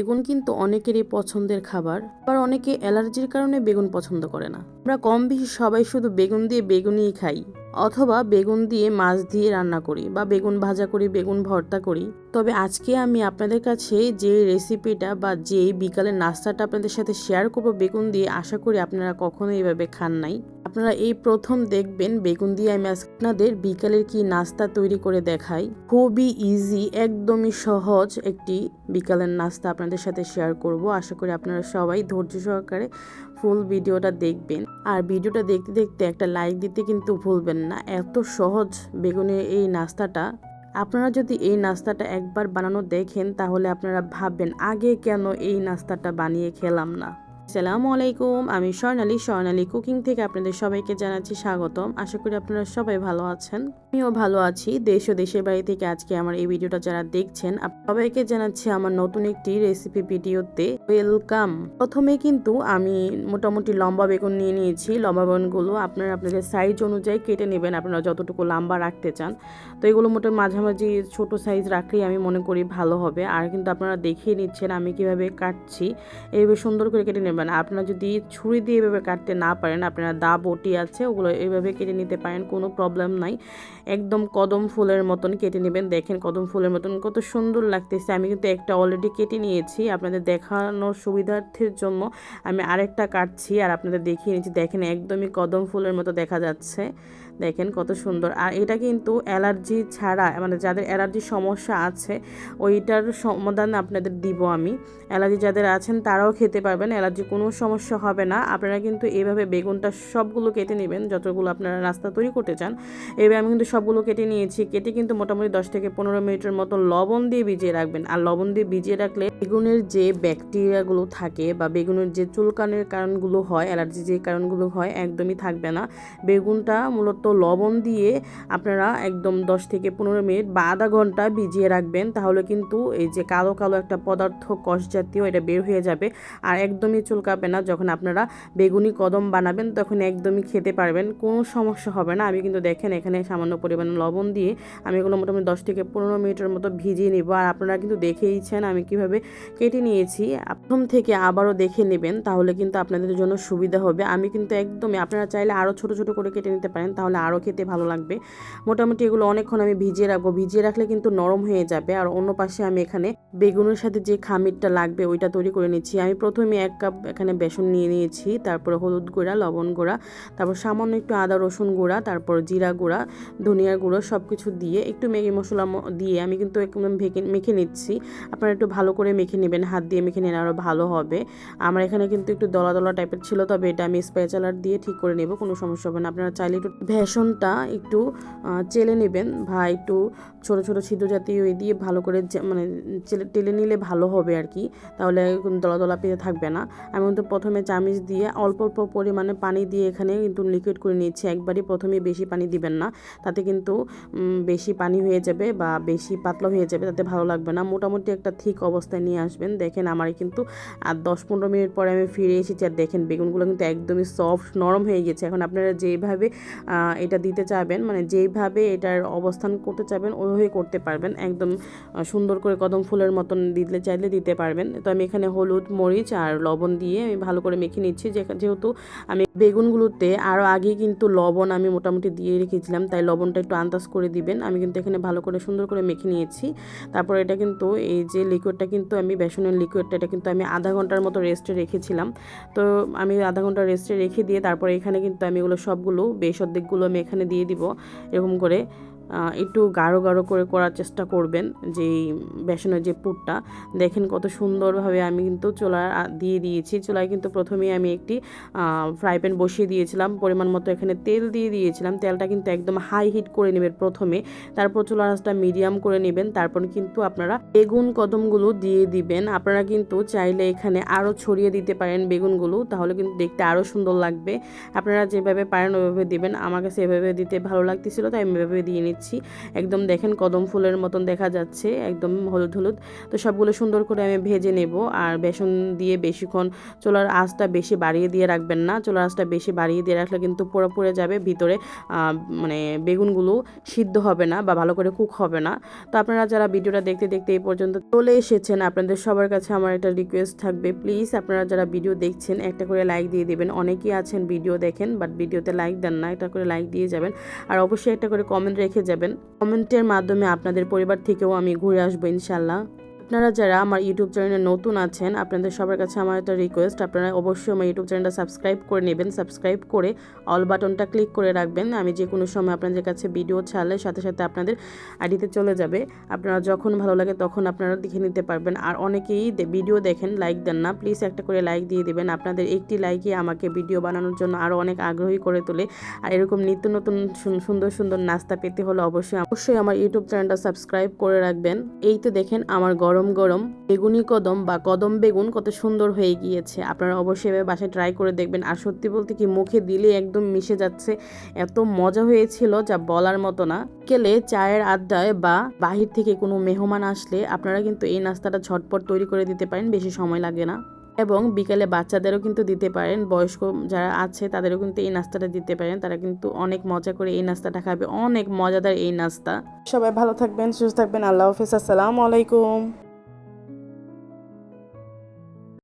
বেগুন কিন্তু অনেকেরই পছন্দের খাবার, আবার অনেকে অ্যালার্জির কারণে বেগুন পছন্দ করে না। আমরা কম বেশি সবাই শুধু বেগুন দিয়ে বেগুনই খাই, অথবা বেগুন দিয়ে মাছ দিয়ে রান্না করি, বা বেগুন ভাজা করি, বেগুন ভর্তা করি। তবে আজকে আমি আপনাদের কাছে যে রেসিপিটা বা যে বিকালের নাস্তাটা আপনাদের সাথে শেয়ার করবো বেগুন দিয়ে, আশা করি আপনারা কখনো এইভাবে খান নাই। আপনারা এই প্রথম দেখবেন বেগুন দিয়ে আমি আপনাদের বিকালের কি নাস্তা তৈরি করে দেখাই। খুবই ইজি, একদমই সহজ একটি বিকালের নাস্তা আপনাদের সাথে শেয়ার করব। আশা করি আপনারা সবাই ধৈর্য সহকারে ফুল ভিডিওটা দেখবেন, আর ভিডিওটা দেখতে দেখতে একটা লাইক দিতে কিন্তু ভুলবেন না। এত সহজ বেগুনের এই নাস্তাটা, আপনারা যদি এই নাস্তাটা একবার বানানো দেখেন তাহলে আপনারা ভাববেন আগে কেন এই নাস্তাটা বানিয়ে খেলাম না। আসসালামু আলাইকুম, আমি স্বর্ণালী কুকিং থেকে আপনাদের সবাইকে জানাচ্ছি স্বাগতম। আশা করি আপনারা সবাই ভালো আছেন, আমিও ভালো আছি। দেশ ও দেশের বাড়ি থেকে আজকে আমার এই ভিডিওটা যারা দেখছেন সবাইকে জানাচ্ছি আমার নতুন একটি রেসিপি ভিডিওতে ওয়েলকাম। প্রথমে কিন্তু আমি মোটামুটি লম্বা বেগুন নিয়ে নিয়েছি। লম্বা বেগুনগুলো আপনারা আপনাদের সাইজ অনুযায়ী কেটে নেবেন, আপনারা যতটুকু লম্বা রাখতে চান। তো এগুলো মোটামুটি মাঝামাঝি ছোট সাইজ রাখলেই আমি মনে করি ভালো হবে। আর কিন্তু আপনারা দেখিয়ে নিচ্ছেন আমি কিভাবে কাটছি, এইভাবে সুন্দর করে কেটে নেবেন। আপনারা যদি ছুরি দিয়ে এভাবে কাটতে না পারেন, আপনারা দা বটি আছে ওগুলো এইভাবে কেটে নিতে পারেন, কোনো প্রবলেম নাই। একদম কদম ফুলের মতন কেটে নেবেন। দেখেন কদম ফুলের মতন কত সুন্দর লাগতেছে। আমি কিন্তু একটা অলরেডি কেটে নিয়েছি, আপনাদের দেখানোর সুবিধার্থের জন্য আমি আরেকটা কাটছি আর আপনাদের দেখিয়ে নিচ্ছি। দেখেন একদমই কদম ফুলের মতো দেখা যাচ্ছে, দেখেন কত সুন্দর। আর এটা কিন্তু অ্যালার্জি ছাড়া, মানে যাদের অ্যালার্জির সমস্যা আছে ওইটার সমাধান আপনাদের দিব আমি। অ্যালার্জি যাদের আছেন তারাও খেতে পারবেন, অ্যালার্জি কোনো সমস্যা হবে না। আপনারা কিন্তু এইভাবে বেগুনটা সবগুলো কেটে নেবেন, যতগুলো আপনারা নাস্তা তৈরি করতে চান। এইভাবে আমি কিন্তু সবগুলো কেটে নিয়েছি। কেটে কিন্তু মোটামুটি 10 থেকে 15 মিনিটের মতো লবণ দিয়ে ভিজিয়ে রাখবেন। আর লবণ দিয়ে ভিজিয়ে রাখলে বেগুনের যে ব্যাকটেরিয়াগুলো থাকে বা বেগুনের যে চুলকানির কারণগুলো হয়, অ্যালার্জি যে কারণগুলো হয়, একদমই থাকবে না। বেগুনটা মূলত লবণ দিয়ে আপনারা একদম 10 থেকে 15 মিনিট বা আধা ঘন্টা ভিজিয়ে রাখবেন, তাহলে কিন্তু এই যে কালো কালো একটা পদার্থ কষ জাতীয় এটা বের হয়ে যাবে আর একদমই চুলকাবে না। যখন আপনারা বেগুনি কদম বানাবেন তখন একদমই খেতে পারবেন, কোনো সমস্যা হবে না। আমি কিন্তু দেখেন এখানে সামান্য পরিমাণে লবণ দিয়ে আমি এগুলো মোটামুটি 10 থেকে 15 মিনিটের মতো ভিজিয়ে নিব। আর আপনারা কিন্তু দেখেইছেন আমি কিভাবে কেটে নিয়েছি। প্রথম থেকে আবারও দেখে নেবেন, তাহলে কিন্তু আপনাদের জন্য সুবিধা হবে। আমি কিন্তু একদমই, আপনারা চাইলে আরও ছোট ছোট করে কেটে নিতে পারেন, তাহলে আরও খেতে ভালো লাগবে। মোটামুটি এগুলো অনেকক্ষণ আমি ভিজিয়ে রাখবো, ভিজিয়ে রাখলে কিন্তু নরম হয়ে যাবে। আর অন্য পাশে আমি এখানে বেগুনের সাথে যে খামিরটা লাগবে ওইটা তৈরি করে নিচ্ছি। আমি প্রথমে 1 কাপ এখানে বেসন নিয়ে নিয়েছি, তারপরে হলুদ গুঁড়া, লবণ গুঁড়া, তারপর সামান্য একটু আদা রসুন গুঁড়া, তারপর জিরা গুঁড়া, ধনিয়ার গুঁড়ো সব কিছু দিয়ে একটু ম্যাগি মশলা দিয়ে আমি কিন্তু একদম মেখে নিচ্ছি। আপনারা একটু ভালো করে মেখে নেবেন, হাত দিয়ে মেখে নিলে আরও ভালো হবে। আমার এখানে কিন্তু একটু দলা দলা টাইপের ছিল, তবে এটা আমি স্প্যাচালার দিয়ে ঠিক করে নেব, কোনো সমস্যা হবে না। আপনারা চাইলে একটু বেসনটা একটু চেলে নেবেন বা একটু ছোট ছোট ছিদ্র জাতীয় দিয়ে ভালো করে মানে টেলে নিলে ভালো হবে আর কি, তাহলে দলা দলা পেতে থাকবে না। আমি কিন্তু প্রথমে চামচ দিয়ে অল্প অল্প পরিমাণে পানি দিয়ে এখানে কিন্তু লিকুইড করে নিয়েছি। একবারই প্রথমে বেশি পানি দিবেন না, তাতে কিন্তু বেশি পানি হয়ে যাবে বা বেশি পাতলা হয়ে যাবে, তাতে ভালো লাগবে না। মোটামুটি একটা ঠিক অবস্থায় নিয়ে আসবেন। দেখেন আমার কিন্তু আর 10-15 মিনিট পরে আমি ফিরে এসেছি, আর দেখেন বেগুনগুলো কিন্তু একদমই সফট নরম হয়ে গেছে। এখন আপনারা যেইভাবে এটা দিতে চাইবেন, মানে যেইভাবে এটার অবস্থান করতে চাইবেন ওইভাবে করতে পারবেন, একদম সুন্দর করে কদম ফুলের মতন দিতে চাইলে দিতে পারবেন। তো আমি এখানে হলুদ, মরিচ আর লবণ দিয়ে আমি ভালো করে মেখে নিচ্ছি। যেহেতু আমি বেগুনগুলোতে আরও আগে কিন্তু লবণ আমি মোটামুটি দিয়ে রেখেছিলাম, তাই লবণটা একটু আন্দাজ করে দিবেন। আমি কিন্তু এখানে ভালো করে সুন্দর করে মেখে নিয়েছি। তারপর এটা কিন্তু এই যে লিকুইডটা কিন্তু আমি বেসনের লিকুইডটা এটা কিন্তু আমি আধা ঘন্টার মতো রেস্টে রেখেছিলাম। তো আমি আধা ঘন্টা রেস্টে রেখে দিয়ে তারপরে এখানে কিন্তু আমি এগুলো সবগুলো বেশ অর্ধেকগুলো আমি এখানে দিয়ে দিব। এরকম করে একটু গাঢ় গাঢ় করে করার চেষ্টা করবেন, যেই বেসনের যে পুরটা। দেখেন কত সুন্দরভাবে আমি কিন্তু চুলা দিয়ে দিয়েছি। চুলায় কিন্তু প্রথমেই আমি একটি ফ্রাই প্যান বসিয়ে দিয়েছিলাম, পরিমাণ মতো এখানে তেল দিয়ে দিয়েছিলাম। তেলটা কিন্তু একদম হাই হিট করে নেবেন প্রথমে, তারপর চুলার আঁচটা মিডিয়াম করে নেবেন। তারপর কিন্তু আপনারা বেগুন কদমগুলো দিয়ে দিবেন। আপনারা কিন্তু চাইলে এখানে আরও ছড়িয়ে দিতে পারেন বেগুনগুলো, তাহলে কিন্তু দেখতে আরও সুন্দর লাগবে। আপনারা যেভাবে পারেন ওইভাবে দিবেন, আমার কাছে এভাবে দিতে ভালো লাগতেছিল তাই আমি এভাবে দিয়ে নিচ্ছি। নিচ্ছি। একদম দেখেন কদম ফুলের মতন দেখা যাচ্ছে, একদম হলুদ হলুদ। তো সবগুলো সুন্দর করে আমি ভেজে নেব। আর বেসন দিয়ে বেশিক্ষণ চুলার আঁচটা বেশি বাড়িয়ে দিয়ে রাখবেন না, চুলার আঁচটা বেশি বাড়িয়ে দিয়ে রাখলে কিন্তু পুরো পুড়ে যাবে, ভিতরে মানে বেগুনগুলো সিদ্ধ হবে না বা ভালো করে কুক হবে না। তো আপনারা যারা ভিডিওটা দেখতে দেখতে এই পর্যন্ত চলে এসেছেন, আপনাদের সবার কাছে আমার একটা রিকোয়েস্ট থাকবে, প্লিজ আপনারা যারা ভিডিও দেখছেন একটা করে লাইক দিয়ে দিবেন। অনেকেই আছেন ভিডিও দেখেন বাট ভিডিওতে লাইক দেন না, একটা করে লাইক দিয়ে যাবেন। আর অবশ্যই একটা করে কমেন্ট রেখে যাবেন, কমেন্টের মাধ্যমে আপনাদের পরিবার থেকেও আমি ঘুরে আসবো ইনশাল্লাহ। আপনারা যারা আমার ইউটিউব চ্যানেলে নতুন আছেন, আপনাদের সবার কাছে আমার একটা রিকোয়েস্ট, আপনারা অবশ্যই আমার ইউটিউব চ্যানেলটা সাবস্ক্রাইব করে নেবেন। সাবস্ক্রাইব করে অল বাটনটা ক্লিক করে রাখবেন। আমি যে কোনো সময় আপনাদের কাছে ভিডিও ছাড়লে সাথে সাথে আপনাদের আইডিতে চলে যাবে। আপনারা যখন ভালো লাগে তখন আপনারা দেখে নিতে পারবেন। আর অনেকেই ভিডিও দেখেন, লাইক দেন না, প্লিজ একটা করে লাইক দিয়ে দিবেন। আপনাদের একটি লাইকই আমাকে ভিডিও বানানোর জন্য আরও অনেক আগ্রহী করে তোলে। আর এরকম নিত্য নতুন সুন্দর সুন্দর নাস্তা পেতে হলে অবশ্যই আমার ইউটিউব চ্যানেলটা সাবস্ক্রাইব করে রাখবেন। এই তো দেখেন আমার গরম গরম বেগুনি কদম বা কদম বেগুন কত সুন্দর হয়ে গিয়েছে। আপনারা অবশ্যই এভাবে বাসায় ট্রাই করে দেখবেন। আর সত্যি বলতে কি মুখে দিলে একদম মিশে যাচ্ছে, এত মজা হয়েছিল যা বলার মতো না। বিকেলে চায়ের আড্ডায় বা বাহির থেকে কোনো মেহমান আসলে আপনারা কিন্তু এই নাস্তাটা ঝটপট তৈরি করে দিতে পারেন, বেশি সময় লাগে না। এবং বিকালে বাচ্চাদেরও কিন্তু দিতে পারেন, বয়স্ক যারা আছে তাদেরও কিন্তু এই নাস্তাটা দিতে পারেন, তারা কিন্তু অনেক মজা করে এই নাস্তাটা খাবে, অনেক মজাদার এই নাস্তা। সবাই ভালো থাকবেন, সুস্থ থাকবেন, আল্লাহ হাফেজ, আসসালামু আলাইকুম।